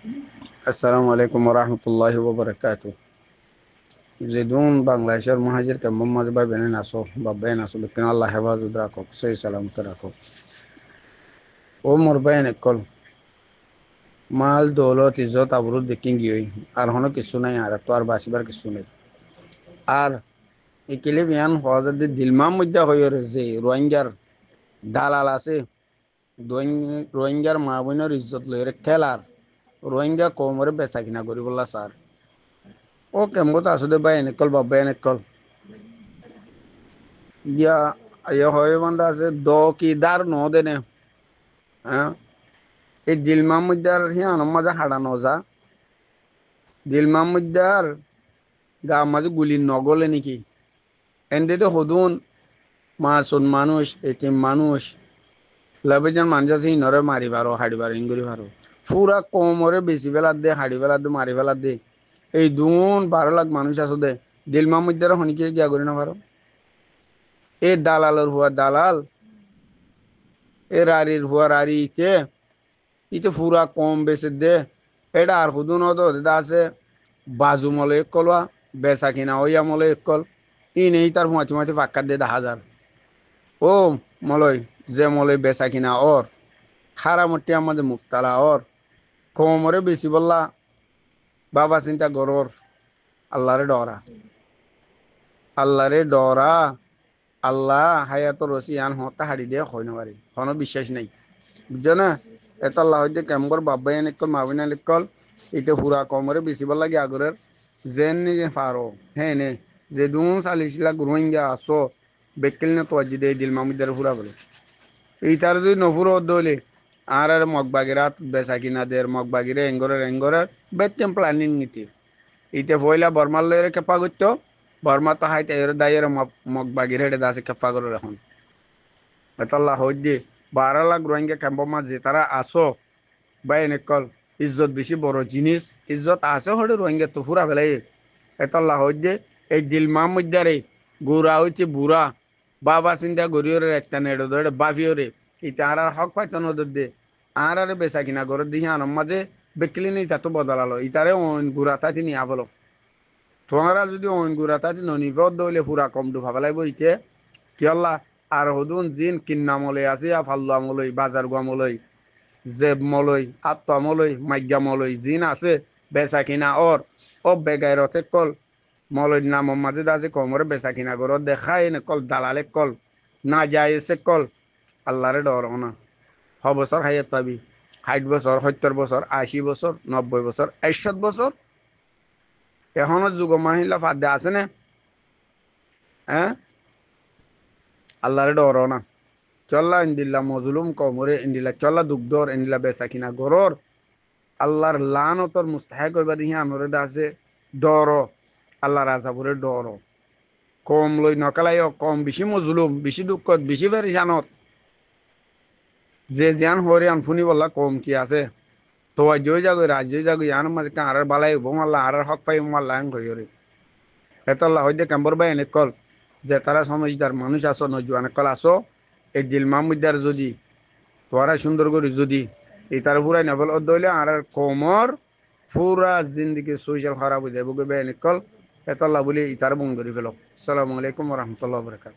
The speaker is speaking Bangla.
আসসালামু আলাইকুম রহমতুল্লাহি ওবরাকাতু। যেদুন বাংলাদেশের মহাজির কেমন মাঝে বা বেনে নাসো বা বেন আসো বিপিন আল্লাহ হেফাজত রাখো সেই সালামত রাখো। ও মোর বেন একল মাল দৌলত ইজ্জত আবরুদ দেখিন গিয়ে আর হনো কিছু নাই, আর তো আর বাঁচিবার কিছু নেই। আর ইকিলে বিয়ান হওয়া যদি দিলমার মধ্যে হয়ে যে রোহিঙ্গার দালাল আছে, রোহিঙ্গার মা বোনের ইজ্জত লইরে খেলার রোহিঙ্গা কোমরে বেচা কিনা করি বললা স্যার। ও কেমন আসলে বা এনেকল বাবা এনেকল দিয়া ইয়ে হয় বান্ধা আছে দ কি দার ন দেনে। হ্যাঁ, এই দিল মাহমুদার হিয়ান মাঝে হারানো যা দিল মাহমুদার গা মাঝে গুলি নগলে নাকি এনদে তো হদুন মাসুন মানুষ এতিম মানুষ লাভেজন মানুষ আছে ইনরে মারিবারো হাড়িবার ইঙ্গুরি ভারো পুরা কমরে বেশি বেলার দে হাড়ি বেলার দে মারি বেলার দে এই দুন 12 লাখ মানুষ আছে দে দিল মাহমুদার হনিকে গিয়া করি না পারো। এ দালালের হুয়া দালাল, এ রারির হুয়া রারি ইতে পুরা কম বেশি দে এটা আর হুদুন হতো আছে বাজু মলে কলওয়া বেচা কিনা ওইয়া মলে কল ই নেই তার হুঁচি মাছি ফাক্কা দে 10,000 ও মলয় যে মলে বেচা কিনা ওর খারামটি আমাদের মুক্তালা ওর কমরে বেশি বললা বাবা চিন্তা গরর আল্লাহরে ডরা, আল্লাহরে ডরা। আল্লাহ হায়াত রসি আন হতা হাড়ি দিয়ে হয় না পারি কোনো বিশ্বাস নাই, বুঝছো না? এত আল্লাহ হইতে কেমন বাব্বাই এনেকল মাবিনা লিখল ইতে হুরা কমরে বেশি বল লাগে আগরের জেন নিজে পারো। হ্যাঁ নে যে দুন 40 লাখ রোহিঙ্গা আসো বেকিল না তো আজি দে দিল মামুদার হুরা বলে এই তার যদি নফুর হলে আর মগবাগিরাত বেচা কিনা দের মগবাগিরে এঙ্গরের বেতেম প্ল্যানিং নীতি ইতে পয়লা বর্মার লয়ের কেপা করতো বর্মা তো হাইতে এর দায়ের মগবাগির হেডে দাসে কেপা করে এখন এতাল্লাহ হইতে 12 লাখ রোহিঙ্গা ক্যাম্প মাঝে তারা আসো বা এনেকল ইজ্জত বেশি বড় জিনিস ইজ্জত আছে হলে রোহিঙ্গা তো ফুরা ফেলাই এতাল্লাহ হইতে এই দিল মাহমুদারে গোড়া হইছে বুড়া বাবা চিন্তা গরিয়রে একটা নেড়ে ধরে বাফিওরে ইতে আর হক পাইতো নদর দে আর বেচা কিনা ঘরের দিকে আনম মাঝে বেকলি নেই তা তো বদলালো ইতারে গুড়া চাটি নিয়ে বলো তোমরা যদি গুড়া চাটি ননিফত দইলে পুরা কম দুফা ফেলাইব ইতে কি আল্লাহ আর হদুন জিন কিন্না মলে আছে ফাল্লু আমলই বাজার গুয়ামলই জেব মলই আত্মমলই মাজ্ঞা মলই জিন আছে বেচা কিনা ওর ও বেগাইরতে কল মলই নাম মাঝে দাসে কমরে বেচা কিনা করো দেখাই নে কল দালালে কল না যায় এসে কল আল্লাহরে ডর না। 6 বছর হাইয়াত পাবি, 60 বছর 70 বছর 80 বছর 90 বছর 61 বছর এখনো যুগ মহিলা ফাঁদে আছে না। হ্যাঁ, আল্লাহরে ডর না। চল্লা ইন্দিল্লা মজলুম কমরে ইন্দিল্লা চল্লা দুগ্ধর ইন্দিল্লা বেচা কিনা গরর আল্লাহর লানতর মুস্তাহেক হইবা দিহি আনরে দাসে ডর আল্লাহ রাজাপুরে ডর কম লই নকালাই কম বেশি মজলুম বেশি দুঃখত বেশি পেরেশানত যে জ্ঞান হরে আনফুনি বললা কম কি আছে তো জয় যাগো রাজ্য যাগো ইয়ান মাঝে কার বালাই হবো মাল্লা আর হক পাই মাল্লা আং কইরে এতল্লা হইতে কাম্বর বাই এনে কল যে তারা সমজদার মানুষ আসো নজুয়ান কল আসো এই দিল মাহমুদার যদি তোরা সুন্দর করে যদি এই তার পুরাই নভল অদলে আর কোমর পুরা জিন্দিগি সোশ্যাল খারাপ হয়ে যাবে এনে কল এতল্লা বলি ইতার বঙ্গরি ফেলো। আসসালামু আলাইকুম রহমতুল্লাহ বরকাত।